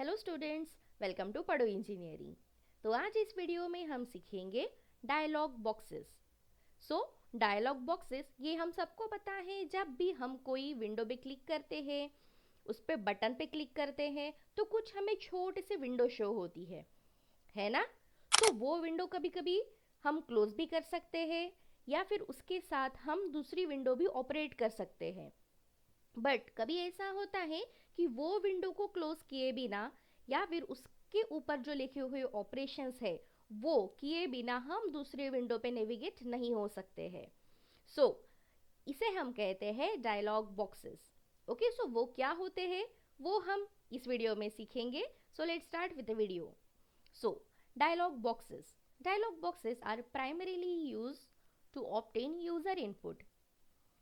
Hello students, welcome to पढ़ो engineering. तो आज इस वीडियो में हम सीखेंगे डायलॉग बॉक्सेस। डायलॉग बॉक्सेस ये हम सबको पता है, जब भी हम कोई विंडो पे क्लिक करते हैं, उस पे बटन पे क्लिक करते हैं तो कुछ हमें छोटे से विंडो शो होती है ना। तो वो विंडो कभी कभी हम क्लोज भी कर सकते हैं या फिर उसके साथ हम दूसरी विंडो भी ऑपरेट कर सकते हैं। बट कभी ऐसा होता है कि वो विंडो को क्लोज किए बिना या फिर उसके ऊपर जो लिखे हुए ऑपरेशंस है वो किए बिना हम दूसरे विंडो पे नेविगेट नहीं हो सकते हैं। सो इसे हम कहते हैं डायलॉग बॉक्सेस। ओके, सो वो क्या होते हैं वो हम इस वीडियो में सीखेंगे। So let's start with the video. So dialog boxes are primarily used to obtain user input.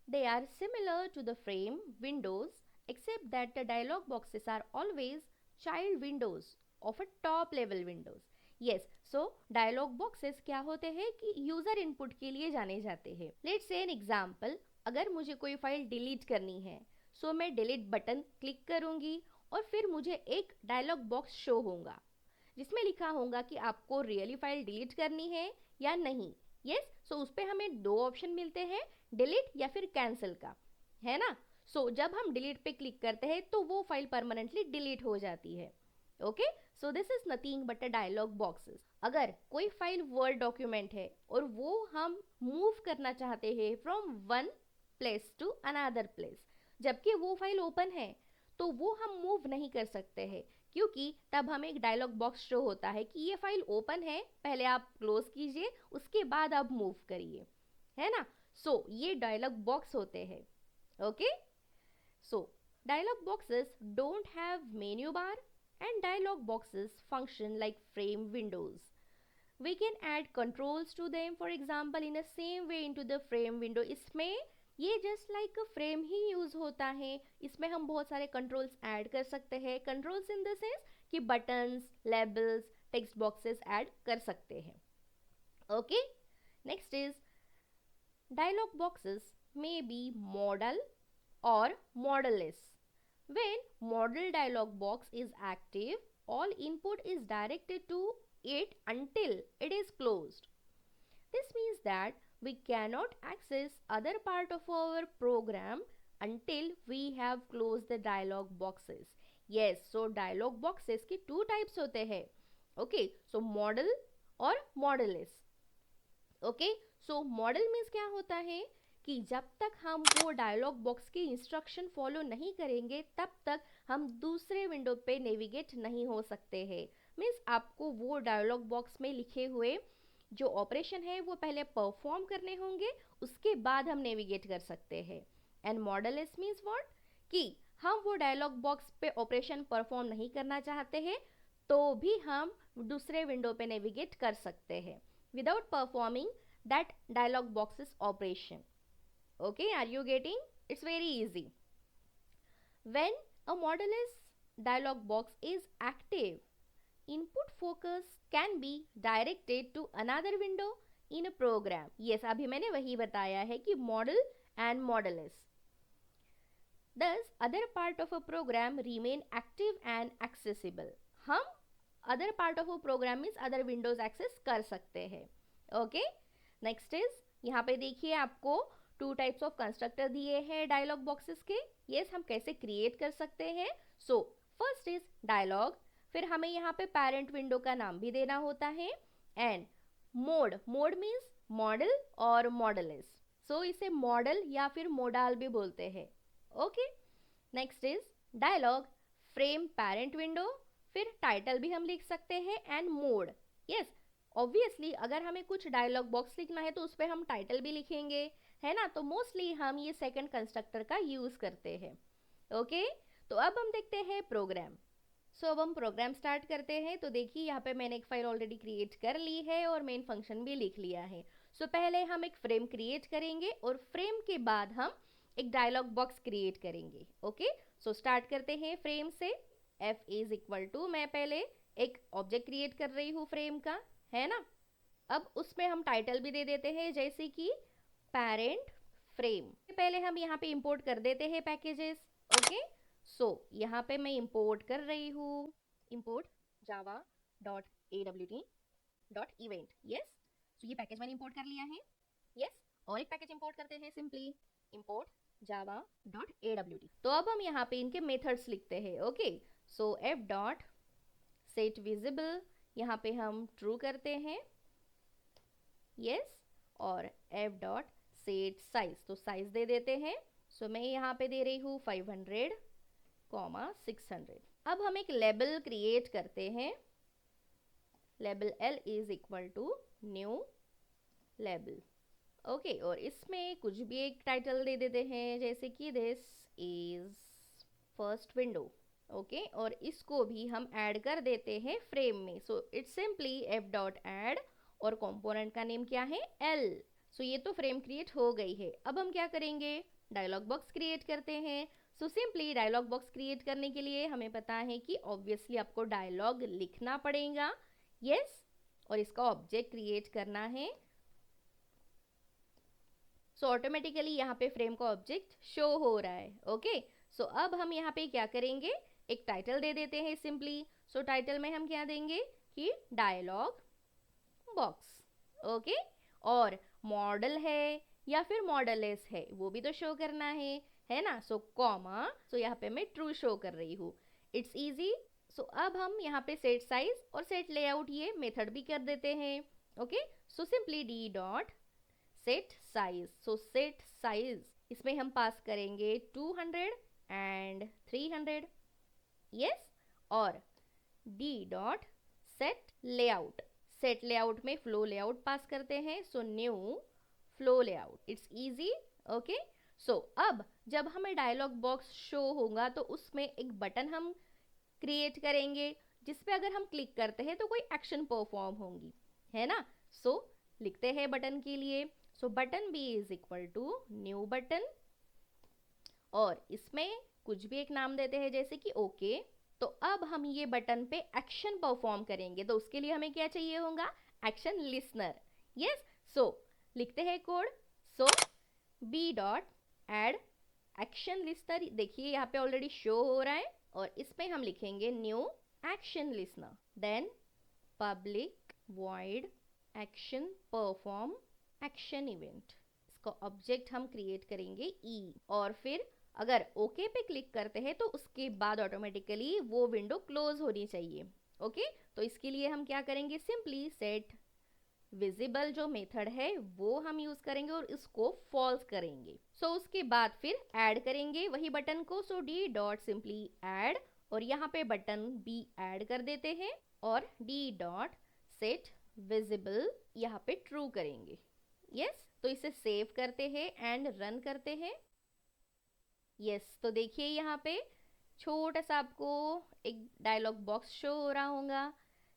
They are similar to the frame windows, except that the dialog boxes are always child windows of a top level windows. Yes, so dialog boxes क्या होते हैं कि user input के लिए जाने जाते हैं। Let's say an example, अगर मुझे कोई फाइल डिलीट करनी है सो मैं डिलीट बटन क्लिक करूंगी और फिर मुझे एक डायलॉग बॉक्स शो होगा जिसमें लिखा होगा कि आपको रियली फाइल डिलीट करनी है या नहीं। यस, सो उस पर हमें दो ऑप्शन मिलते हैं, डिलीट या फिर कैंसिल का, है ना। जब हम डिलीट पे क्लिक करते हैं तो वो फाइल परमानेंटली डिलीट हो जाती है। Okay, so this is nothing but a dialog boxes. अगर कोई फाइल वर्ड डॉक्यूमेंट है और वो हम मूव करना चाहते हैं from one place to another place, जबकि वो फाइल ओपन है तो वो हम मूव नहीं कर सकते हैं, क्योंकि तब हमें एक डायलॉग बॉक्स शो होता है कि ये फाइल ओपन है, पहले आप क्लोज कीजिए उसके बाद आप मूव करिए, है ना। ये डायलॉग बॉक्स होते हैं। Okay, so dialog boxes don't have menu bar and dialog boxes function like frame windows. We can add controls to them, for example in the same way into the frame window. इसमें ये just like frame ही use होता है, इसमें हम बहुत सारे controls add कर सकते हैं। कंट्रोल्स इन द सेंस कि buttons, labels, text boxes add कर सकते हैं। Okay, next is dialog boxes may be modal or modelless. When modal dialog box is active, all input is directed to it until it is closed. This means that we cannot access other part of our program until we have closed the dialog boxes. Yes, so dialog boxes की two types होते हैं। Okay, so modal और modelless. Okay, सो model means क्या होता है कि जब तक हम वो डायलॉग बॉक्स की इंस्ट्रक्शन फॉलो नहीं करेंगे तब तक हम दूसरे विंडो पे नेविगेट नहीं हो सकते हैं। मीन्स आपको वो डायलॉग बॉक्स में लिखे हुए जो ऑपरेशन है वो पहले परफॉर्म करने होंगे, उसके बाद हम नेविगेट कर सकते हैं। एंड मॉडललेस मीन्स व्हाट, कि हम वो डायलॉग बॉक्स पे ऑपरेशन परफॉर्म नहीं करना चाहते हैं तो भी हम दूसरे विंडो पे नेविगेट कर सकते हैं without performing that dialog box's operation. Okay, are you getting? It's very easy. When a modelless dialog box is active, input focus can be directed to another window in a program. Yes, अभी मैंने वही बताया है कि model and modelless. Thus, other part of a program remain active and accessible. हम other part of program means other windows access कर सकते हैं। ओके, नेक्स्ट इज यहाँ पे देखिए आपको टू टाइप्स ऑफ कंस्ट्रक्टर दिए हैं डायलॉग बॉक्सेस के। यस, हम कैसे क्रिएट कर सकते हैं। सो फर्स्ट इज डायलॉग, फिर हमें यहाँ पे पेरेंट विंडो का नाम भी देना होता है। And mode, mode means modal और मॉडलेस, सो इसे मॉडल या फिर मोडाल भी बोलते हैं। Okay, next is dialog, frame parent window, फिर टाइटल भी हम लिख सकते हैं एंड मोड। यस, ऑब्वियसली अगर हमें कुछ डायलॉग बॉक्स लिखना है तो उस पर हम टाइटल भी लिखेंगे, है ना। तो मोस्टली हम ये सेकंड कंस्ट्रक्टर का यूज करते हैं। ओके, तो अब हम देखते हैं प्रोग्राम। अब हम प्रोग्राम स्टार्ट करते हैं। तो देखिए यहाँ पे मैंने एक फाइल ऑलरेडी क्रिएट कर ली है और मेन फंक्शन भी लिख लिया है। पहले हम एक फ्रेम क्रिएट करेंगे और फ्रेम के बाद हम एक डायलॉग बॉक्स क्रिएट करेंगे। ओके, स्टार्ट करते हैं फ्रेम से। f इज इक्वल टू, मैं पहले एक ऑब्जेक्ट क्रिएट कर रही हूँ फ्रेम का, है ना। अब उसमें हम टाइटल भी दे देते हैं जैसे कि पेरेंट फ्रेम। पहले हम यहाँ पे इंपोर्ट कर देते हैं पैकेजेस। ओके, यहाँ पे मैं इंपोर्ट कर रही हूँ import java.awt.event, yes। तो ये पैकेज मैंने इंपोर्ट कर लिया है, yes। और एक पैकेज इंपोर्ट करते हैं, सिंपली import java.awt। तो अब हम यहाँ पे इनके मेथड्स लिखते हैं, ओके। सो f डॉट सेट विजिबल, यहाँ पे हम ट्रू करते हैं, yes। और f डॉट सेट साइज, तो साइज दे देते हैं। सो मैं यहाँ पे दे रही हूँ 500, 600। अब हम एक लेबल क्रिएट करते हैं, label l is equal to new label, okay. और इसमें कुछ भी एक टाइटल दे देते हैं, जैसे कि this is first window, okay. और इसको भी हम ऐड कर देते हैं फ्रेम में। So it's simply f dot add, और कंपोनेंट का नेम क्या है, l। सो ये तो फ्रेम क्रिएट हो गई है। अब हम क्या करेंगे, डायलॉग बॉक्स क्रिएट करते हैं। So simply dialog box create करने के लिए हमें पता है कि ऑब्वियसली आपको डायलॉग लिखना पड़ेगा, यस। और इसका ऑब्जेक्ट क्रिएट करना है। सो ऑटोमेटिकली यहाँ पे फ्रेम का ऑब्जेक्ट शो हो रहा है, ओके। सो अब हम यहाँ पे क्या करेंगे, एक टाइटल दे देते हैं सिंपली। सो टाइटल में हम क्या देंगे कि डायलॉग बॉक्स, ओके। और मॉडल है या फिर मॉडललेस है वो भी तो शो करना है ना। सो कॉमा, सो यहाँ पे मैं ट्रू शो कर रही हूँ, इट्स इजी। सो अब हम यहाँ पे सेट साइज और सेट लेआउट ये मेथड भी कर देते हैं, okay. So simply D dot set size, so set size इसमें हम पास करेंगे 200 एंड 300, यस। और D dot set layout, set layout में फ्लो लेआउट पास करते हैं। So new flow layout, it's easy, okay. So अब जब हमें डायलॉग बॉक्स शो होगा तो उसमें एक बटन हम क्रिएट करेंगे, जिसपे अगर हम क्लिक करते हैं तो कोई एक्शन परफॉर्म होंगी, है ना। सो लिखते हैं बटन के लिए। So button B is equal to new button, और इसमें कुछ भी एक नाम देते हैं, जैसे कि ओके। तो अब हम ये बटन पे एक्शन परफॉर्म करेंगे, तो उसके लिए हमें क्या चाहिए होगा, एक्शन लिसनर, यस। सो लिखते हैं code. So B dot add action listener, देखिए यहाँ पे ऑलरेडी शो हो रहा है। और इसमें हम लिखेंगे new action listener, then public void action perform action event. इसका ऑब्जेक्ट हम क्रिएट करेंगे ई, और फिर अगर ओके पे क्लिक करते हैं तो उसके बाद ऑटोमेटिकली वो विंडो क्लोज होनी चाहिए, ओके। तो इसके लिए हम क्या करेंगे, सिंपली सेट विजिबल जो मेथड है वो हम यूज करेंगे और इसको फॉल्स करेंगे। सो उसके बाद फिर ऐड करेंगे वही बटन को। सो डी डॉट सिंपली ऐड, और यहाँ पे बटन बी ऐड कर देते हैं, और डी डॉट सेट विजिबल यहाँ पे ट्रू करेंगे, यस। तो इसे सेव करते हैं एंड रन करते हैं, यस। तो देखिए यहाँ पे छोटा सा आपको एक डायलॉग बॉक्स शो हो रहा होगा,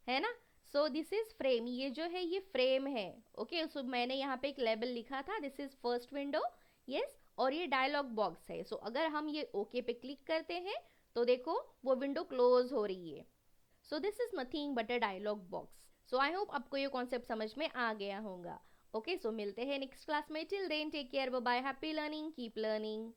है ना। सो दिस इज फ्रेम, ये जो है ये फ्रेम है, ओके। सो मैंने यहाँ पे एक लेबल लिखा था, this is first window, yes. और ये डायलॉग बॉक्स है। सो अगर हम ये ओके पे क्लिक करते हैं तो देखो वो विंडो क्लोज हो रही है। So this is nothing but a dialog box. So I hope आपको ये कॉन्सेप्ट समझ में आ गया होगा, ओके। सो मिलते हैं नेक्स्ट क्लास में, till then take care, bye bye, happy learning, keep learning.